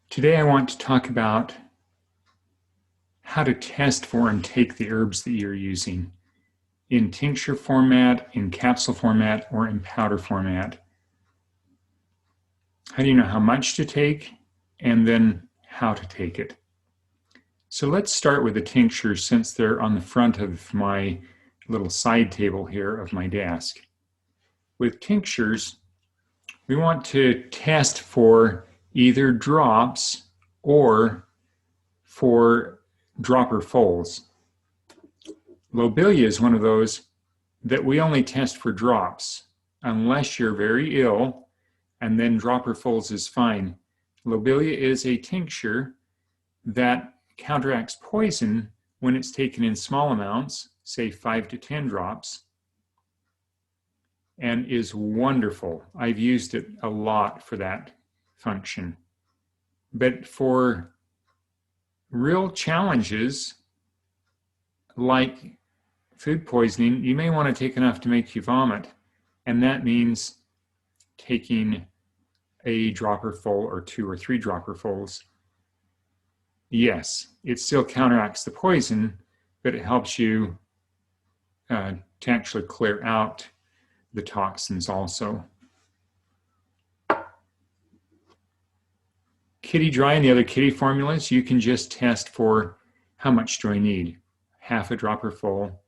Today I want to talk about how to test for and take the herbs that you're using in tincture format, in capsule format, or in powder format. How do you know how much to take and then how to take it? So let's start with the tinctures since they're on the front of my little side table here of my desk. With tinctures, we want to test for either drops or for dropper fulls. Lobelia is one of those that we only test for drops unless you're very ill, and then dropper fulls is fine. Lobelia is a tincture that counteracts poison when it's taken in small amounts, say 5 to 10 drops, and is wonderful. I've used it a lot for that function. But for real challenges like food poisoning, you may want to take enough to make you vomit, and that means taking a dropper full or 2 or 3 dropper fulls. Yes, it still counteracts the poison, but it helps you to actually clear out the toxins also. Kitty Dry and the other kitty formulas, you can just test for how much do I need? Half a dropper full,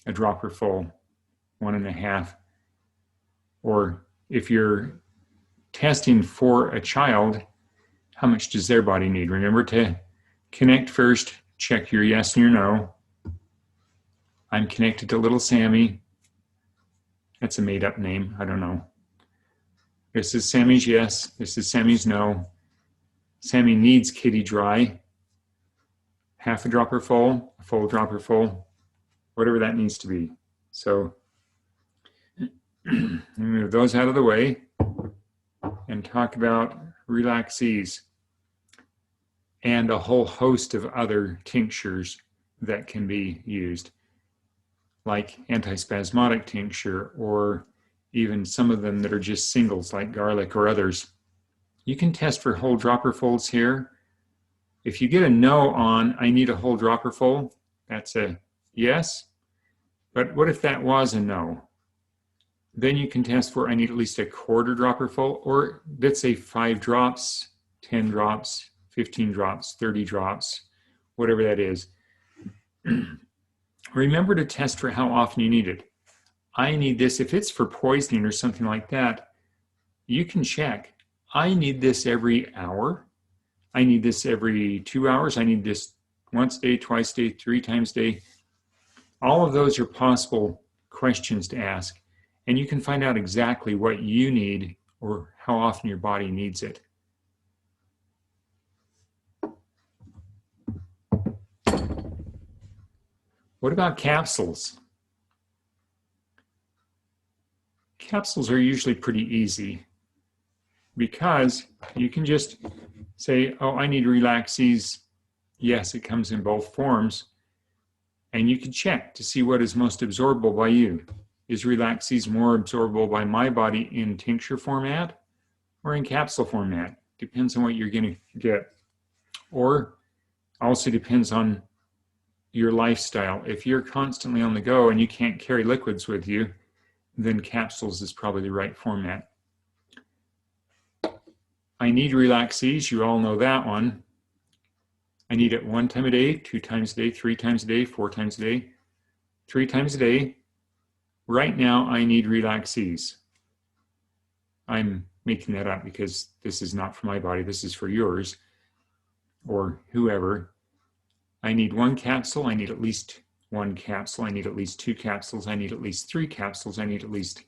1.5, or if you're testing for a child, how much does their body need? Remember to connect first, check your yes and your no. I'm connected to little Sammy. That's a made-up name, I don't know. This is Sammy's yes, this is Sammy's no. Sammy needs Kitty Dry, half a dropper full, a full dropper full, whatever that needs to be. So move those out of the way and talk about relaxes and a whole host of other tinctures that can be used, like antispasmodic tincture, or even some of them that are just singles like garlic or others. You can test for whole dropper fulls here. If you get a no on, I need a whole dropper full, that's a yes. But what if that was a no? Then you can test for, I need at least a quarter dropper full, or let's say 5 drops, 10 drops, 15 drops, 30 drops, whatever that is. Remember to test for how often you need it. I need this, if it's for poisoning or something like that, you can check. I need this every hour. I need this every 2 hours. I need this once a day, twice a day, 3 times a day. All of those are possible questions to ask, and you can find out exactly what you need or how often your body needs it. What about capsules? Capsules are usually pretty easy because you can just say, oh, I need relaxes. Yes, it comes in both forms. And you can check to see what is most absorbable by you. Is relaxes more absorbable by my body in tincture format or in capsule format? Depends on what you're going to get. Or also depends on your lifestyle. If you're constantly on the go and you can't carry liquids with you, then capsules is probably the right format. I need relaxes, you all know that one. I need it 1 time a day, 2 times a day, 3 times a day, 4 times a day, 3 times a day. Right now, I need relaxes. I'm making that up because this is not for my body, this is for yours or whoever. I need 1 capsule, I need at least 1 capsule, I need at least 2 capsules, I need at least 3 capsules, I need at least,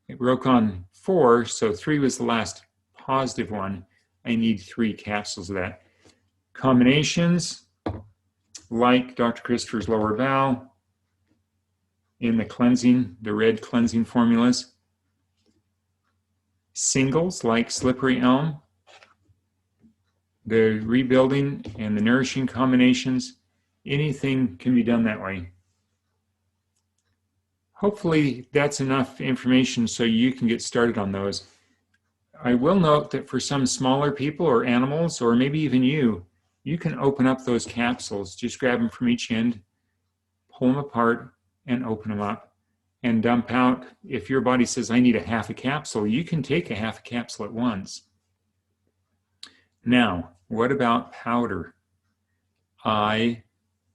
it broke on 4, so 3 was the last positive one. I need 3 capsules of that. Combinations, like Dr. Christopher's lower bowel, in the cleansing, the red cleansing formulas. Singles, like slippery elm, the rebuilding and the nourishing combinations, anything can be done that way. Hopefully that's enough information so you can get started on those. I will note that for some smaller people or animals, or maybe even you can open up those capsules. Just grab them from each end, pull them apart, and open them up and dump out. If your body says, I need a half a capsule, you can take a half a capsule at once. Now, what about powder? I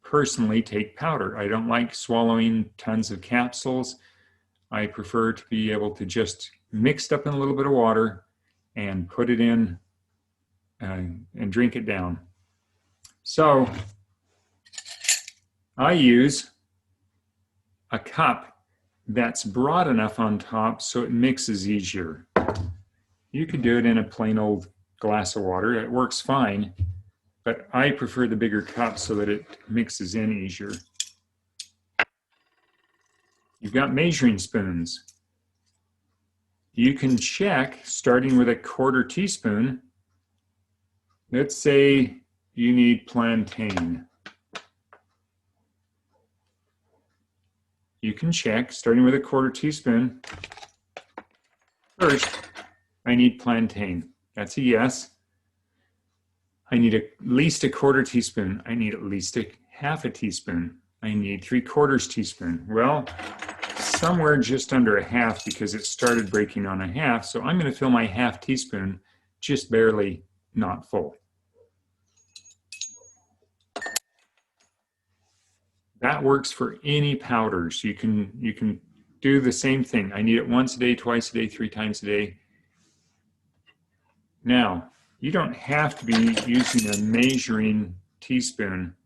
personally take powder. I don't like swallowing tons of capsules. I prefer to be able to just mix it up in a little bit of water and put it in and drink it down. So I use a cup that's broad enough on top so it mixes easier. You could do it in a plain old glass of water. It works fine, but I prefer the bigger cup so that it mixes in easier. You've got measuring spoons. You can check starting with a 1/4 teaspoon. Let's say you need plantain. You can check starting with a 1/4 teaspoon. First, I need plantain. That's a yes. I need at least a 1/4 teaspoon. I need at least a half a teaspoon. I need 3/4 teaspoon. Well, somewhere just under a half because it started breaking on a half. So I'm going to fill my half teaspoon just barely not full. That works for any powders. You can do the same thing. I need it once a day, twice a day, 3 times a day. Now, you don't have to be using a measuring teaspoon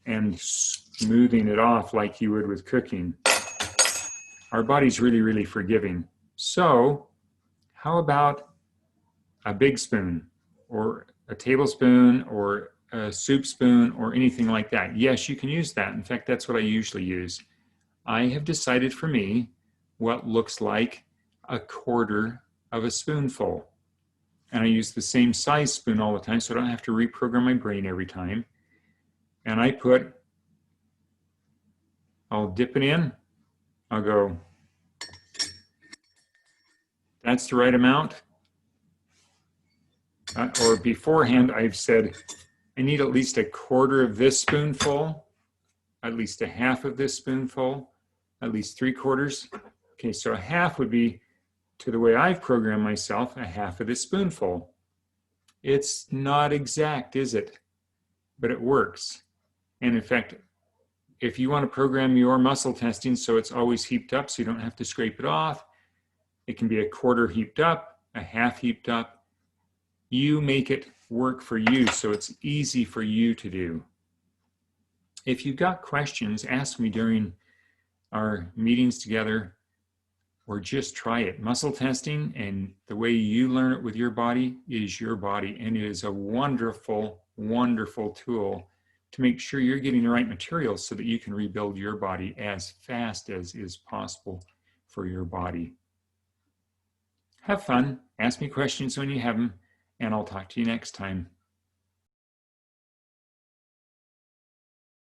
and smoothing it off like you would with cooking. Our body's really, really forgiving. So, how about a big spoon or a tablespoon or a soup spoon or anything like that? Yes, you can use that. In fact, that's what I usually use. I have decided for me what looks like a 1/4 of a spoonful. And I use the same size spoon all the time so I don't have to reprogram my brain every time. And I'll dip it in. I'll go, that's the right amount. Or beforehand, I've said, I need at least a 1/4 of this spoonful, at least a half of this spoonful, at least 3/4. Okay, so a half would be, to the way I've programmed myself, a half of this spoonful. It's not exact, is it? But it works. And in fact, if you want to program your muscle testing so it's always heaped up so you don't have to scrape it off, it can be a 1/4 heaped up, a half heaped up. You make it work for you so it's easy for you to do. If you've got questions, ask me during our meetings together, or just try it. Muscle testing and the way you learn it with your body is your body, and it is a wonderful, wonderful tool to make sure you're getting the right materials so that you can rebuild your body as fast as is possible for your body. Have fun, ask me questions when you have them, and I'll talk to you next time.